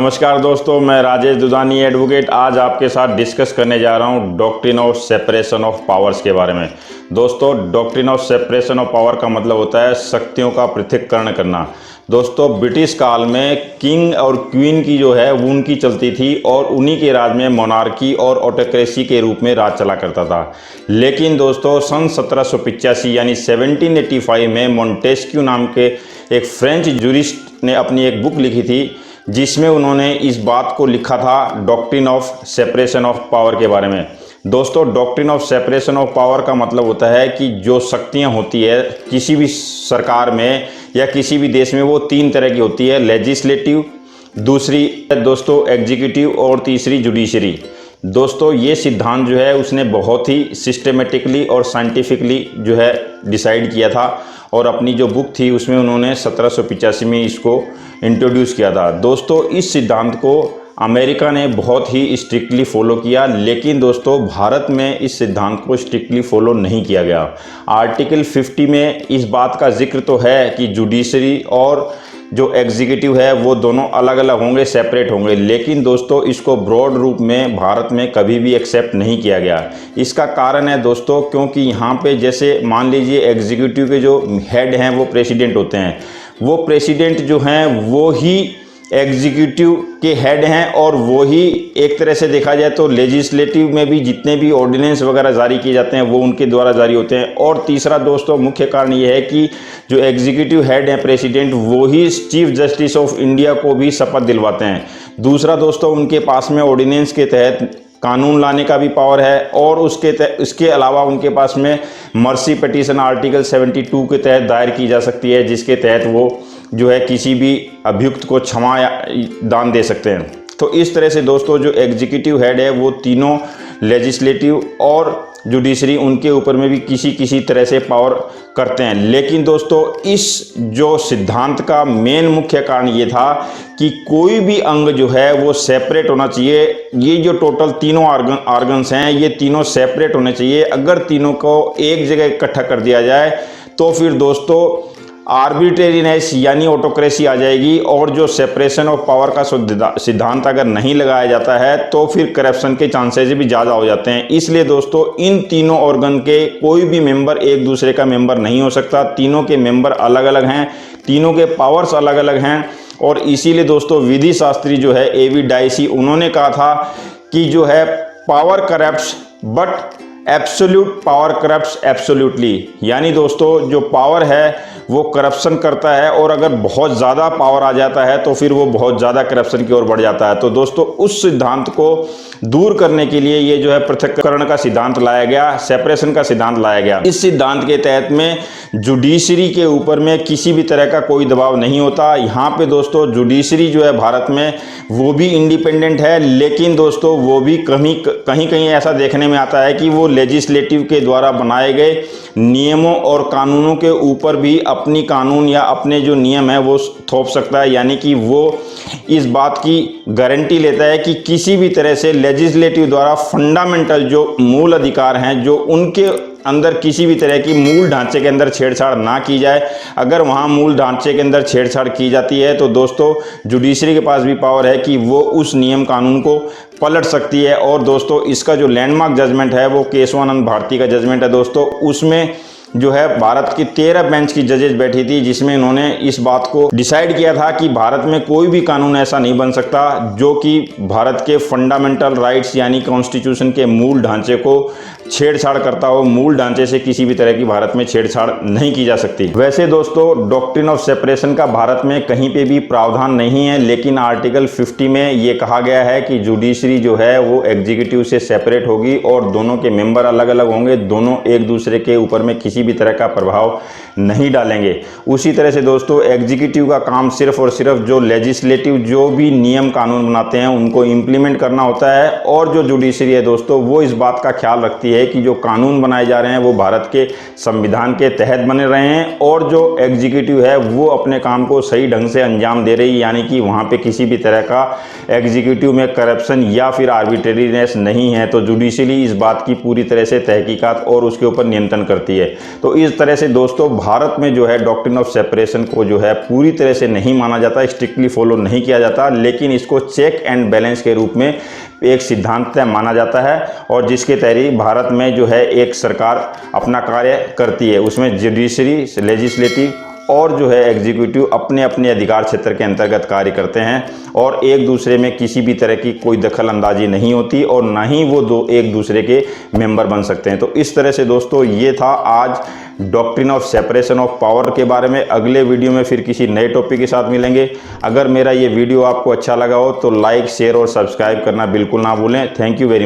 नमस्कार दोस्तों, मैं राजेश दुधानी एडवोकेट आज आपके साथ डिस्कस करने जा रहा हूं doctrine of separation of powers के बारे में। दोस्तों, doctrine of separation of power का मतलब होता है शक्तियों का पृथक्करण करना। दोस्तों, ब्रिटिश काल में किंग और क्वीन की जो है वो उनकी चलती थी और उन्हीं के राज में मोनार्की और ऑटोक्रेसी के रूप में राज चला करता था। लेकिन दोस्तों, सन 1785 यानी 1785 में मोंटेस्क्यू नाम के एक फ्रेंच जूरिस्ट ने अपनी एक बुक लिखी थी जिसमें उन्होंने इस बात को लिखा था doctrine of separation of power के बारे में। दोस्तों, doctrine of separation of power का मतलब होता है कि जो शक्तियां होती है किसी भी सरकार में या किसी भी देश में, वो तीन तरह की होती है, लेजिस्लेटिव, दूसरी दोस्तों एग्जीक्यूटिव और तीसरी जुडिशरी। दोस्तों, ये सिद्धांत जो है उसने बहुत ही सिस्टमेटिकली और साइंटिफिकली जो है डिसाइड किया था और अपनी जो बुक थी उसमें उन्होंने 1785 में इसको इंट्रोड्यूस किया था। दोस्तों, इस सिद्धांत को अमेरिका ने बहुत ही स्ट्रिक्टली फॉलो किया, लेकिन दोस्तों भारत में इस सिद्धांत को स्ट्रिक्टली फॉलो नहीं किया गया। आर्टिकल 50 में इस बात का जिक्र तो है कि जुडिशरी और जो एग्जीक्यूटिव है वो दोनों अलग अलग होंगे, सेपरेट होंगे, लेकिन दोस्तों इसको ब्रॉड रूप में भारत में कभी भी एक्सेप्ट नहीं किया गया। इसका कारण है दोस्तों, क्योंकि यहाँ पे जैसे मान लीजिए एग्जीक्यूटिव के जो हेड हैं वो प्रेसिडेंट होते हैं, वो प्रेसिडेंट जो हैं वो ही एग्जीक्यूटिव के हेड हैं और वो ही एक तरह से देखा जाए तो लेजिस्लेटिव में भी जितने भी ऑर्डिनेंस वगैरह जारी किए जाते हैं वो उनके द्वारा जारी होते हैं। और तीसरा दोस्तों मुख्य कारण ये है कि जो एग्जीक्यूटिव हेड हैं प्रेसिडेंट, वो ही चीफ जस्टिस ऑफ इंडिया को भी शपथ दिलवाते हैं। दूसरा दोस्तों, उनके पास में ऑर्डिनेंस के तहत कानून लाने का भी पावर है और इसके अलावा उनके पास में मर्सी पिटीशन आर्टिकल 72 के तहत दायर की जा सकती है, जिसके तहत वो जो है किसी भी अभियुक्त को क्षमा या दान दे सकते हैं। तो इस तरह से दोस्तों जो एग्जीक्यूटिव हेड है वो तीनों लेजिस्लेटिव और जुडिशरी उनके ऊपर में भी किसी तरह से पावर करते हैं। लेकिन दोस्तों इस जो सिद्धांत का मेन मुख्य कारण ये था कि कोई भी अंग जो है वो सेपरेट होना चाहिए। ये जो टोटल तीनों ऑर्गन्स हैं ये तीनों सेपरेट होने चाहिए। अगर तीनों को एक जगह इकट्ठा कर दिया जाए तो फिर दोस्तों आर्बिट्रेरीनेस यानी ऑटोक्रेसी आ जाएगी और जो सेपरेशन ऑफ पावर का सिद्धांत अगर नहीं लगाया जाता है तो फिर करप्शन के चांसेस भी ज़्यादा हो जाते हैं। इसलिए दोस्तों इन तीनों ऑर्गन के कोई भी मेंबर एक दूसरे का मेंबर नहीं हो सकता। तीनों के मेंबर अलग अलग हैं, तीनों के पावर्स अलग अलग हैं और इसीलिए दोस्तों विधि शास्त्री जो है एवी डाइसी उन्होंने कहा था कि जो है power corrupts but absolute power corrupts absolutely. यानी दोस्तों जो पावर है वो करप्शन करता है और अगर बहुत ज़्यादा पावर आ जाता है तो फिर वो बहुत ज़्यादा करप्शन की ओर बढ़ जाता है। तो दोस्तों उस सिद्धांत को दूर करने के लिए ये जो है पृथक्करण का सिद्धांत लाया गया, सेपरेशन का सिद्धांत लाया गया। इस सिद्धांत के तहत में जुडिशरी के ऊपर में किसी भी तरह का कोई दबाव नहीं होता। यहाँ पे दोस्तों जुडिशरी जो है भारत में वो भी इंडिपेंडेंट है, लेकिन दोस्तों वो भी कहीं ऐसा देखने में आता है कि वो लेजिस्लेटिव के द्वारा बनाए गए नियमों और कानूनों के ऊपर भी अपनी कानून या अपने जो नियम है वो थोप सकता है। यानी कि वो इस बात की गारंटी लेता है कि किसी भी तरह से लेजिस्लेटिव द्वारा फंडामेंटल जो मूल अधिकार हैं जो उनके अंदर किसी भी तरह की मूल ढांचे के अंदर छेड़छाड़ ना की जाए। अगर वहाँ मूल ढांचे के अंदर छेड़छाड़ की जाती है तो दोस्तों जुडिशरी के पास भी पावर है कि वो उस नियम कानून को पलट सकती है। और दोस्तों इसका जो लैंडमार्क जजमेंट है वो केशवानंद भारती का जजमेंट है दोस्तों। उसमें जो है भारत की 13 बेंच की जजेस बैठी थी जिसमें इन्होंने इस बात को डिसाइड किया था कि भारत में कोई भी कानून ऐसा नहीं बन सकता जो कि भारत के फंडामेंटल राइट्स यानी कॉन्स्टिट्यूशन के मूल ढांचे को छेड़छाड़ करता हो। मूल ढांचे से किसी भी तरह की भारत में छेड़छाड़ नहीं की जा सकती। वैसे दोस्तों डॉक्ट्रिन ऑफ सेपरेशन का भारत में कहीं पे भी प्रावधान नहीं है, लेकिन आर्टिकल 50 में ये कहा गया है कि जुडिशरी जो है वो एग्जीक्यूटिव से सेपरेट होगी और दोनों के मेंबर अलग अलग होंगे, दोनों एक दूसरे के ऊपर में किसी भी तरह का प्रभाव नहीं डालेंगे। उसी तरह से दोस्तों एग्जीक्यूटिव का काम सिर्फ और सिर्फ जो लेजिस्लेटिव जो भी नियम कानून बनाते हैं उनको इम्प्लीमेंट करना होता है और जो जुडिशरी है दोस्तों वो इस बात का ख्याल रखती है ये है कि जो कानून बनाए जा रहे हैं वो भारत के संविधान के तहत बने रहे हैं और जो एग्जीक्यूटिव है वो अपने काम को सही ढंग से अंजाम दे रही है, यानी कि वहाँ पे किसी भी तरह का एग्जीक्यूटिव में करप्शन या फिर आर्बिट्रेरीनेस नहीं है। तो जुडिशरी इस बात की पूरी तरह से तहकीकात और उसके ऊपर नियंत्रण करती है। तो इस तरह से दोस्तों भारत में जो है डॉक्ट्रिन ऑफ सेपरेशन को जो है पूरी तरह से नहीं माना जाता, स्ट्रिक्टली फॉलो नहीं किया जाता, लेकिन इसको चेक एंड बैलेंस के रूप में एक सिद्धांत माना जाता है और जिसके तहत भारत में जो है एक सरकार अपना कार्य करती है। उसमें जुडिशरी, लेजिस्लेटिव और जो है एग्जीक्यूटिव अपने अपने अधिकार क्षेत्र के अंतर्गत कार्य करते हैं और एक दूसरे में किसी भी तरह की कोई दखल अंदाजी नहीं होती और ना ही वो एक दूसरे के मेंबर बन सकते हैं। तो इस तरह से दोस्तों ये था आज doctrine of separation of power के बारे में। अगले वीडियो में फिर किसी नए टॉपिक के साथ मिलेंगे। अगर मेरा ये वीडियो आपको अच्छा लगा हो तो लाइक, शेयर और सब्सक्राइब करना बिल्कुल ना भूलें। Thank you very much.